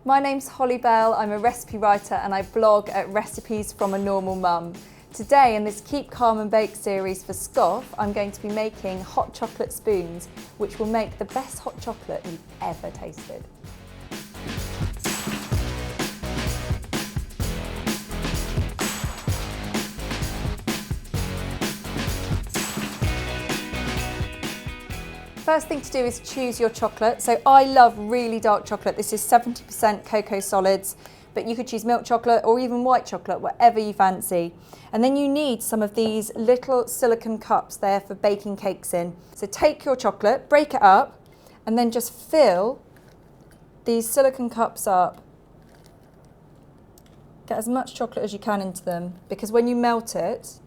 My name's Holly Bell, I'm a recipe writer and I blog at Recipes from a Normal Mum. Today in this Keep Calm and Bake series for Scoff, I'm going to be making hot chocolate spoons, which will make the best hot chocolate you've ever tasted. First thing to do is choose your chocolate. So I love really dark chocolate. This is 70% cocoa solids, but you could choose milk chocolate or even white chocolate, whatever you fancy. And then you need some of these little silicone cups there for baking cakes in. So take your chocolate, break it up, and then just fill these silicone cups up. Get as much chocolate as you can into them, because when you melt it,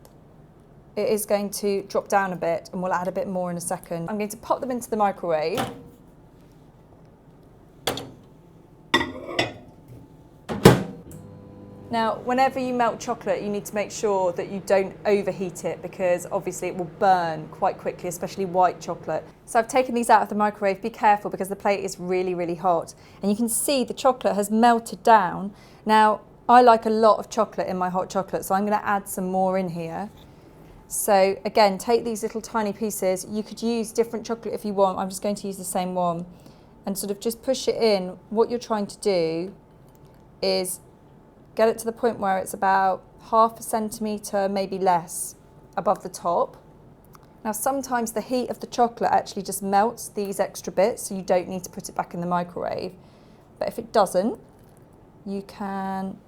it is going to drop down a bit, and we'll add a bit more in a second. I'm going to pop them into the microwave. Now, whenever you melt chocolate, you need to make sure that you don't overheat it, because obviously it will burn quite quickly, especially white chocolate. So I've taken these out of the microwave. Be careful because the plate is really, really hot. And you can see the chocolate has melted down. Now, I like a lot of chocolate in my hot chocolate, so I'm going to add some more in here. So again, take these little tiny pieces. You could use different chocolate if you want. I'm just going to use the same one and sort of just push it in. What you're trying to do is get it to the point where it's about ½ centimetre, maybe less, above the top. Now sometimes the heat of the chocolate actually just melts these extra bits, so you don't need to put it back in the microwave. But if it doesn't, you can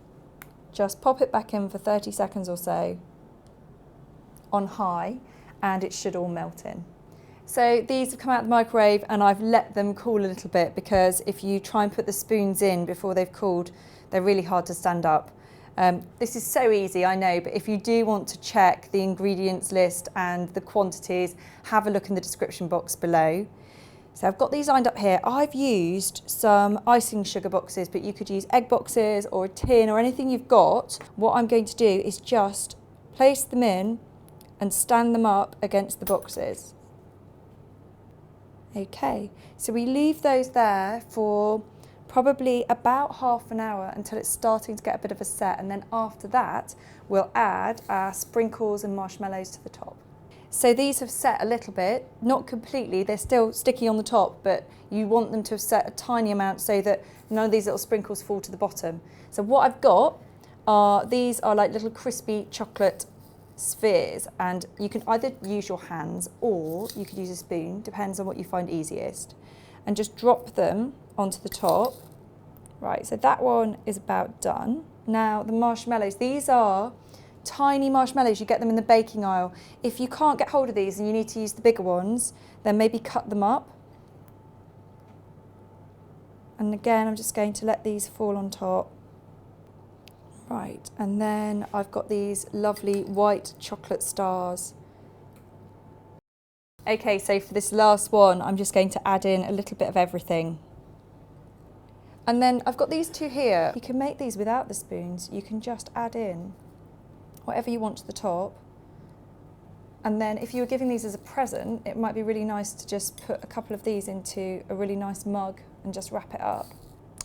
just pop it back in for 30 seconds or so on high, and it should all melt in. So these have come out of the microwave and I've let them cool a little bit, because if you try and put the spoons in before they've cooled, they're really hard to stand up. This is so easy, I know, but if you do want to check the ingredients list and the quantities, have a look in the description box below. So I've got these lined up here. I've used some icing sugar boxes, but you could use egg boxes or a tin or anything you've got. What I'm going to do is just place them in and stand them up against the boxes. Okay, so we leave those there for probably about ½ an hour until it's starting to get a bit of a set, and then after that we'll add our sprinkles and marshmallows to the top. So these have set a little bit, not completely, they're still sticky on the top, but you want them to have set a tiny amount so that none of these little sprinkles fall to the bottom. So what I've got are, these are like little crispy chocolate spheres, and you can either use your hands or you could use a spoon, depends on what you find easiest, and just drop them onto the top. Right, so that one is about done. Now the marshmallows, these are tiny marshmallows, you get them in the baking aisle. If you can't get hold of these and you need to use the bigger ones, then maybe cut them up. And again, I'm just going to let these fall on top. Right, and then I've got these lovely white chocolate stars. Okay, so for this last one, I'm just going to add in a little bit of everything. And then I've got these two here. You can make these without the spoons. You can just add in whatever you want to the top. And then if you were giving these as a present, it might be really nice to just put a couple of these into a really nice mug and just wrap it up.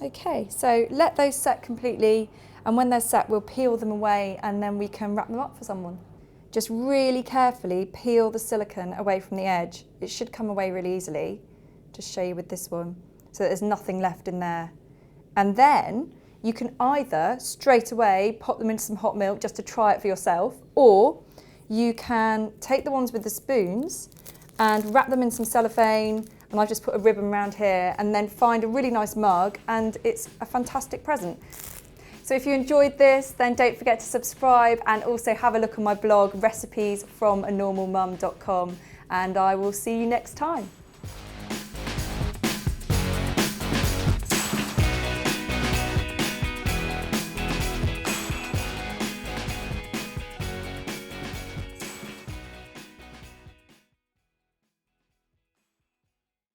Okay, so let those set completely, and when they're set, we'll peel them away and then we can wrap them up for someone. Just really carefully peel the silicone away from the edge. It should come away really easily. Just show you with this one, so that there's nothing left in there. And then you can either straight away pop them into some hot milk just to try it for yourself, or you can take the ones with the spoons and wrap them in some cellophane, and I've just put a ribbon around here, and then find a really nice mug, and it's a fantastic present. So if you enjoyed this, then don't forget to subscribe and also have a look on my blog, recipesfromanormalmum.com, and I will see you next time.